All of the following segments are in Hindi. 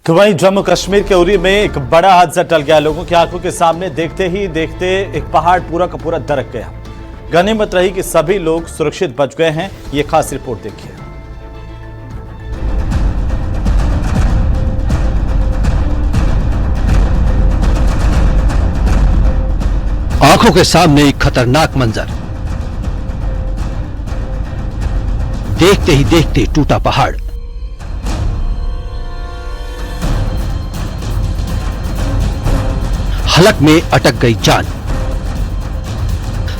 तो वहीं जम्मू कश्मीर के उरी में एक बड़ा हादसा टल गया। लोगों की आंखों के सामने देखते ही देखते एक पहाड़ पूरा का पूरा दरक गया। गनीमत रही कि सभी लोग सुरक्षित बच गए हैं। ये खास रिपोर्ट देखिए। आंखों के सामने एक खतरनाक मंजर। देखते ही देखते टूटा पहाड़। हलक में अटक गई जान।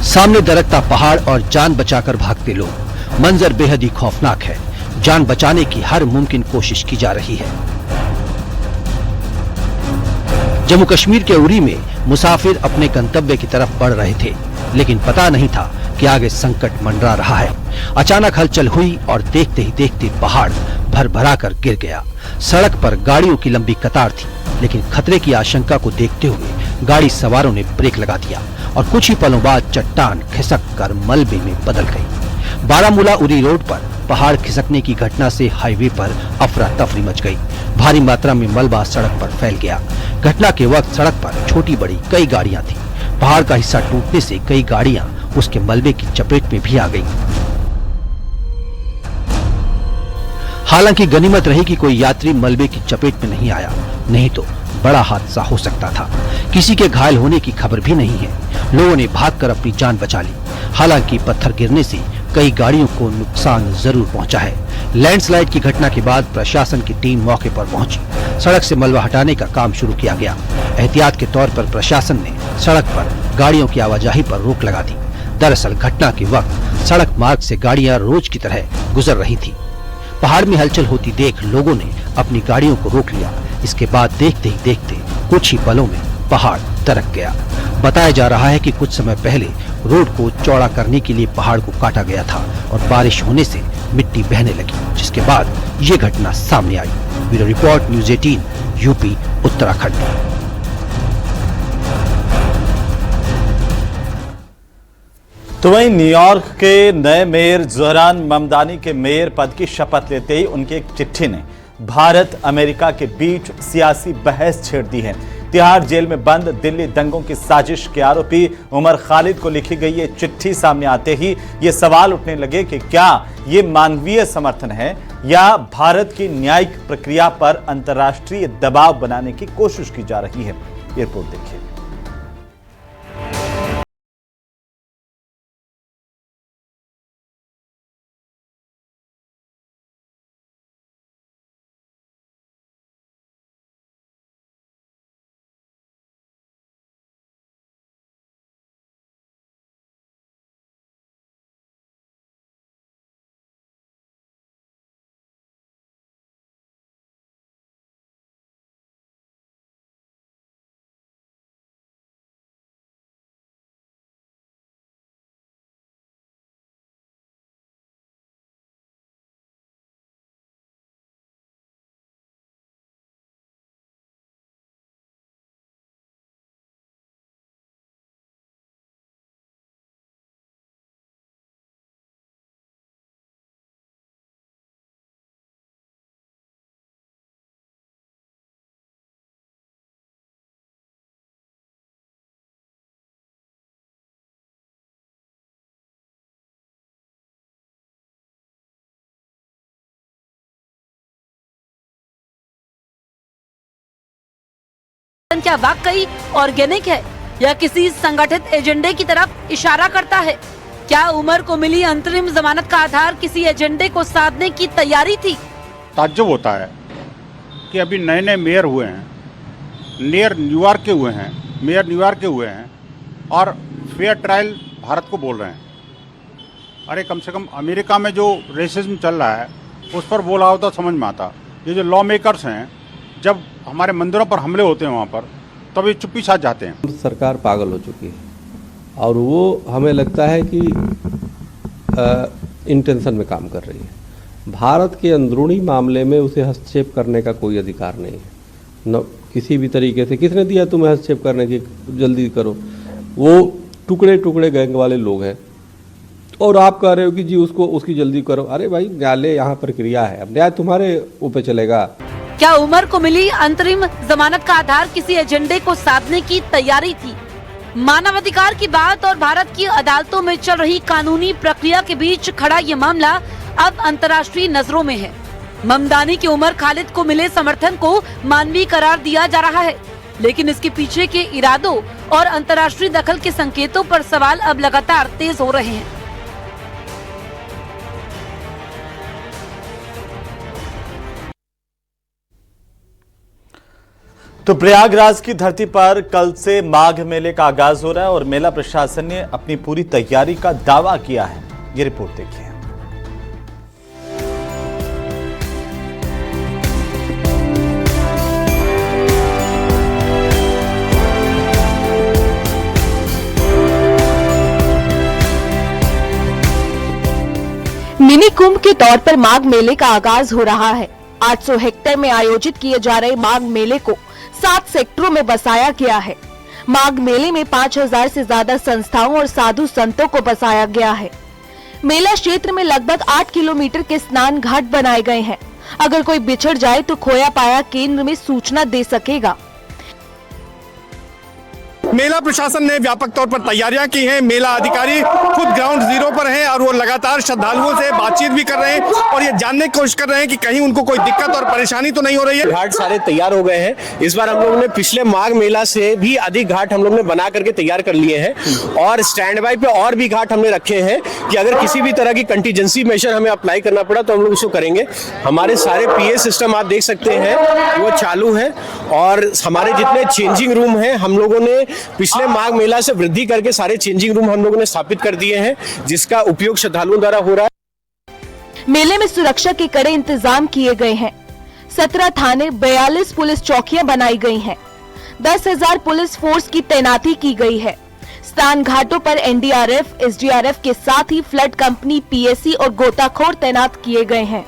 सामने दरकता पहाड़ और जान बचाकर भागते लोग। मंजर बेहद ही खौफनाक है। जान बचाने की हर मुमकिन कोशिश की जा रही है। जम्मू कश्मीर के उरी में मुसाफिर अपने गंतव्य की तरफ बढ़ रहे थे, लेकिन पता नहीं था कि आगे संकट मंडरा रहा है। अचानक हलचल हुई और देखते ही देखते पहाड़ भरभरा कर गिर गया। सड़क पर गाड़ियों की लंबी कतार थी, लेकिन खतरे की आशंका को देखते हुए गाड़ी सवारों ने ब्रेक लगा दिया और कुछ ही पलों बाद चट्टान खिसक कर मलबे में बदल गई। बारामूला उरी रोड पर पहाड़ खिसकने की घटना से हाईवे पर अफरा तफरी मच गई। भारी मात्रा में मलबा सड़क पर फैल गया। घटना के वक्त सड़क पर छोटी बड़ी कई गाड़ियां थी। पहाड़ का हिस्सा टूटने से कई गाड़ियां उसके मलबे की चपेट में भी आ गईं। हालांकि गनीमत रही कि कोई यात्री मलबे की चपेट में नहीं आया, नहीं तो बड़ा हादसा हो सकता था। किसी के घायल होने की खबर भी नहीं है। लोगों ने भागकर अपनी जान बचा ली। हालांकि पत्थर गिरने से कई गाड़ियों को नुकसान जरूर पहुंचा है। लैंडस्लाइड की घटना के बाद प्रशासन की टीम मौके पर पहुंची। सड़क से मलबा हटाने का काम शुरू किया गया। एहतियात के तौर पर प्रशासन ने सड़क पर गाड़ियों की आवाजाही पर रोक लगा दी। दरअसल घटना के वक्त सड़क मार्ग से गाड़ियां रोज की तरह गुजर रही थी। पहाड़ में हलचल होती देख लोगों ने अपनी गाड़ियों को रोक लिया। इसके बाद देखते ही देखते कुछ ही पलों में पहाड़ दरक गया। बताया जा रहा है कि कुछ समय पहले रोड को चौड़ा करने के लिए पहाड़ को काटा गया था और बारिश होने से मिट्टी बहने लगी, जिसके बाद ये घटना सामने आई। Bureau report, news 18, UP, Uttarakhand. तो वहीं न्यूयॉर्क के नए मेयर जोहरान ममदानी के मेयर पद की शपथ लेते ही उनकी एक चिट्ठी ने भारत अमेरिका के बीच सियासी बहस छेड़ दी है। तिहाड़ जेल में बंद दिल्ली दंगों की साजिश के आरोपी उमर खालिद को लिखी गई ये चिट्ठी सामने आते ही ये सवाल उठने लगे कि क्या ये मानवीय समर्थन है या भारत की न्यायिक प्रक्रिया पर अंतर्राष्ट्रीय दबाव बनाने की कोशिश की जा रही है। ये रिपोर्ट देखिए। क्या वाकई ऑर्गेनिक है या किसी संगठित एजेंडे की तरफ इशारा करता है? क्या उमर को मिली अंतरिम जमानत का आधार किसी एजेंडे को साधने की तैयारी थी? ताज्जुब होता है कि अभी नए नए मेयर हुए हैं, मेयर न्यूयॉर्क के हुए हैं और फेयर ट्रायल भारत को बोल रहे हैं। अरे कम से कम अमेरिका में जो रेसिज्म चल रहा है उस पर बोला होता समझ में आता। ये जो लॉ मेकर्स हैं, जब हमारे मंदिरों पर हमले होते हैं वहाँ पर, तब ये चुप्पी साथ जाते हैं। सरकार पागल हो चुकी है और वो हमें लगता है कि इंटेंशन में काम कर रही है। भारत के अंदरूनी मामले में उसे हस्तक्षेप करने का कोई अधिकार नहीं है, न किसी भी तरीके से। किसने दिया तुम्हें हस्तक्षेप करने की? जल्दी करो। वो टुकड़े टुकड़े गैंग वाले लोग हैं और आप कह रहे हो कि जी उसकी जल्दी करो। अरे भाई, न्यायालय यहाँ प्रक्रिया है, अब न्याय तुम्हारे ऊपर चलेगा। क्या उमर को मिली अंतरिम जमानत का आधार किसी एजेंडे को साधने की तैयारी थी? मानवाधिकार की बात और भारत की अदालतों में चल रही कानूनी प्रक्रिया के बीच खड़ा ये मामला अब अंतर्राष्ट्रीय नजरों में है। ममदानी की उमर खालिद को मिले समर्थन को मानवीय करार दिया जा रहा है, लेकिन इसके पीछे के इरादों और अंतर्राष्ट्रीय दखल के संकेतों पर सवाल अब लगातार तेज हो रहे हैं। तो प्रयागराज की धरती पर कल से माघ मेले का आगाज हो रहा है और मेला प्रशासन ने अपनी पूरी तैयारी का दावा किया है। ये रिपोर्ट देखिए। मिनी कुंभ के तौर पर माघ मेले का आगाज हो रहा है। 800 हेक्टेयर में आयोजित किए जा रहे माघ मेले को 7 सेक्टरों में बसाया गया है। माघ मेले में 5000 से ज्यादा संस्थाओं और साधु संतों को बसाया गया है। मेला क्षेत्र में लगभग 8 किलोमीटर के स्नान घाट बनाए गए हैं। अगर कोई बिछड़ जाए तो खोया पाया केंद्र में सूचना दे सकेगा। मेला प्रशासन ने व्यापक तौर पर तैयारियां की हैं। मेला अधिकारी खुद ग्राउंड जीरो पर हैं और वो लगातार श्रद्धालुओं से बातचीत भी कर रहे हैं और ये जानने की कोशिश कर रहे हैं कि कहीं उनको कोई दिक्कत और परेशानी तो नहीं हो रही है। घाट सारे तैयार हो गए हैं। इस बार हम लोगों ने पिछले माघ मेला से भी अधिक घाट हम लोग ने बना करके तैयार कर लिए हैं और स्टैंड बाय पे और भी घाट हमने रखे हैं कि अगर किसी भी तरह की कंटीजेंसी मेजर हमें अप्लाई करना पड़ा तो हम लोग उसको करेंगे। हमारे सारे पीए सिस्टम आप देख सकते हैं वो चालू है और हमारे जितने चेंजिंग रूम हैं हम लोगों ने पिछले माघ मेला से वृद्धि करके सारे चेंजिंग रूम हम लोगों ने स्थापित कर दिए हैं, जिसका उपयोग श्रद्धालुओं द्वारा हो रहा है। मेले में सुरक्षा के कड़े इंतजाम किए गए हैं। 17 थाने, 42 पुलिस चौकियां बनाई गई हैं। 10,000 पुलिस फोर्स की तैनाती की गई है। स्नान घाटों पर एनडीआरएफ, एसडीआरएफ के साथ ही फ्लड कंपनी, पीएसी और गोताखोर तैनात किए गए हैं।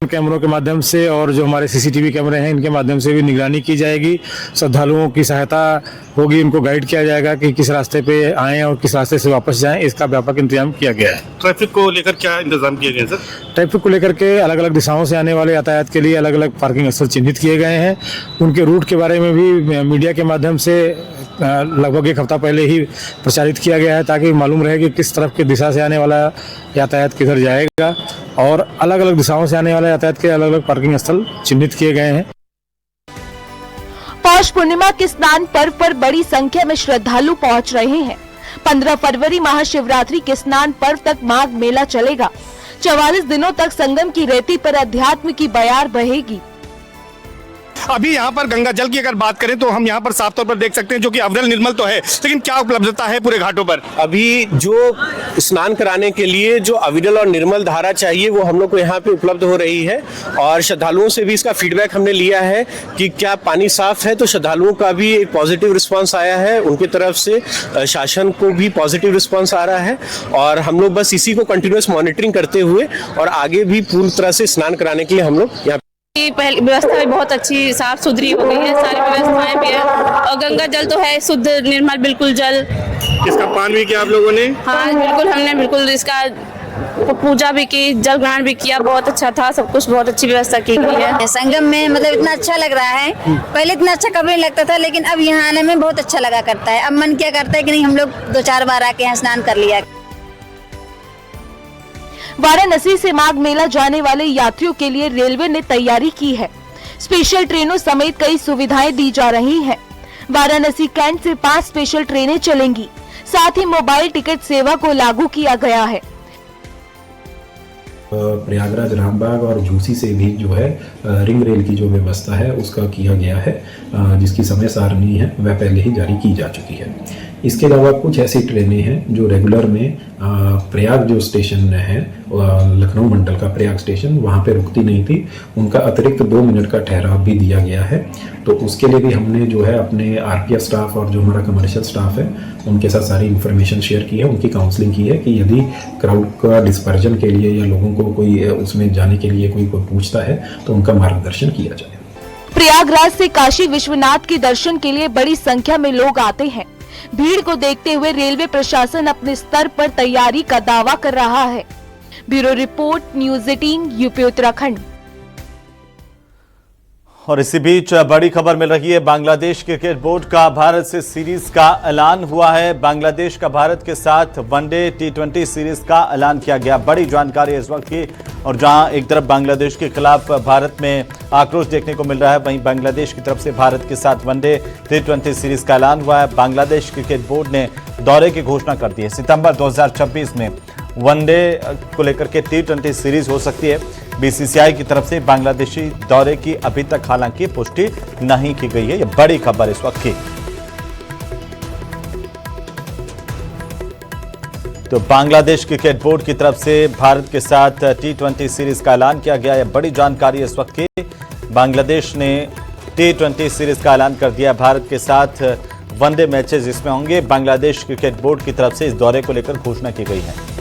कैमरों के माध्यम से और जो हमारे सीसीटीवी कैमरे हैं इनके माध्यम से भी निगरानी की जाएगी। श्रद्धालुओं की सहायता होगी, इनको गाइड किया जाएगा कि किस रास्ते पे आएं और किस रास्ते से वापस जाएं। इसका व्यापक इंतजाम किया गया है। ट्रैफिक को लेकर क्या इंतजाम किए गए सर? ट्रैफिक को लेकर के अलग अलग दिशाओं से आने वाले यातायात के लिए अलग अलग पार्किंग स्थल चिन्हित किए गए हैं। उनके रूट के बारे में भी मीडिया के माध्यम से लगभग 1 हफ्ता पहले ही प्रचारित किया गया है ताकि मालूम रहे कि किस तरफ की दिशा से आने वाला यातायात किधर जाएगा और अलग अलग दिशाओं से आने वाला यातायात के अलग अलग पार्किंग स्थल चिन्हित किए गए हैं। पौष पूर्णिमा के स्नान पर्व पर बड़ी संख्या में श्रद्धालु पहुंच रहे हैं। 15 फरवरी महाशिवरात्रि के स्नान पर्व तक माघ मेला चलेगा। 44 दिनों तक संगम की रेती पर अध्यात्म की बयार बहेगी। अभी यहाँ पर गंगा जल की अगर बात करें तो हम यहाँ पर साफ तौर पर देख सकते हैं जो कि अविरल निर्मल तो है, लेकिन क्या उपलब्धता है पूरे घाटों पर? अभी जो स्नान कराने के लिए जो अविरल और निर्मल धारा चाहिए वो हम लोग को यहाँ पे उपलब्ध हो रही है और श्रद्धालुओं से भी इसका फीडबैक हमने लिया है कि क्या पानी साफ है, तो श्रद्धालुओं का भी एक पॉजिटिव रिस्पॉन्स आया है। उनकी तरफ से शासन को भी पॉजिटिव रिस्पॉन्स आ रहा है और हम लोग बस इसी को कंटिन्यूस मॉनिटरिंग करते हुए और आगे भी पूरी तरह से स्नान कराने के लिए हम लोग यहाँ पहले व्यवस्था भी बहुत अच्छी साफ सुथरी हो गई है, सारी व्यवस्थाएं भी है और गंगा जल तो है शुद्ध निर्मल बिल्कुल जल। इसका पान भी किया आप लोगों ने? हाँ बिल्कुल, हमने बिल्कुल इसका पूजा भी की, जल ग्रहण भी किया, बहुत अच्छा था, सब कुछ बहुत अच्छी व्यवस्था की गई है। संगम में मतलब इतना अच्छा लग रहा है, पहले इतना अच्छा कभी नहीं लगता था लेकिन अब यहाँ आने में बहुत अच्छा लगा करता है। अब मन क्या करता है कि नहीं हम लोग 2-4 बार आके यहाँ स्नान कर लिया। वाराणसी से माघ मेला जाने वाले यात्रियों के लिए रेलवे ने तैयारी की है। स्पेशल ट्रेनों समेत कई सुविधाएं दी जा रही हैं। वाराणसी कैंट से 5 स्पेशल ट्रेनें चलेंगी। साथ ही मोबाइल टिकट सेवा को लागू किया गया है। प्रयागराज, रामबाग और झूसी से भी जो है रिंग रेल की जो व्यवस्था है उसका किया गया है, जिसकी समय सारणी है वह पहले ही जारी की जा चुकी है। इसके अलावा कुछ ऐसी ट्रेनें हैं जो रेगुलर में प्रयाग जो स्टेशन है, लखनऊ मंडल का प्रयाग स्टेशन, वहाँ पे रुकती नहीं थी, उनका अतिरिक्त 2 मिनट का ठहराव भी दिया गया है। तो उसके लिए भी हमने जो है अपने आरपीएफ स्टाफ और जो हमारा कमर्शियल स्टाफ है उनके साथ सारी इन्फॉर्मेशन शेयर की है, उनकी काउंसलिंग की है कि यदि क्राउड का डिस्पर्जन के लिए या लोगों को कोई उसमें जाने के लिए कोई पूछता है तो उनका मार्गदर्शन किया जाए। प्रयागराज से काशी विश्वनाथ के दर्शन के लिए बड़ी संख्या में लोग आते हैं। भीड़ को देखते हुए रेलवे प्रशासन अपने स्तर पर तैयारी का दावा कर रहा है। Bureau report, news 18, UP Uttarakhand. और इसी बीच बड़ी खबर मिल रही है, बांग्लादेश क्रिकेट बोर्ड का भारत से सीरीज का ऐलान हुआ है। बांग्लादेश का भारत के साथ वनडे T20 सीरीज का ऐलान किया गया। बड़ी जानकारी इस वक्त की, और जहां एक तरफ बांग्लादेश के खिलाफ भारत में आक्रोश देखने को मिल रहा है, वहीं बांग्लादेश की तरफ से भारत के साथ वनडे T20 सीरीज का ऐलान हुआ है। बांग्लादेश क्रिकेट बोर्ड ने दौरे की घोषणा कर दी है। सितंबर 2026 में वनडे को लेकर के T20 सीरीज हो सकती है। बीसीसीआई की तरफ से बांग्लादेशी दौरे की अभी तक हालांकि पुष्टि नहीं की गई है। यह बड़ी खबर इस वक्त की। तो बांग्लादेश क्रिकेट बोर्ड की तरफ से भारत के साथ T20 सीरीज का ऐलान किया गया है। बड़ी जानकारी इस वक्त की। बांग्लादेश ने T20 सीरीज का ऐलान कर दिया। भारत के साथ वनडे मैचेस इसमें होंगे। बांग्लादेश क्रिकेट बोर्ड की तरफ से इस दौरे को लेकर घोषणा की गई है।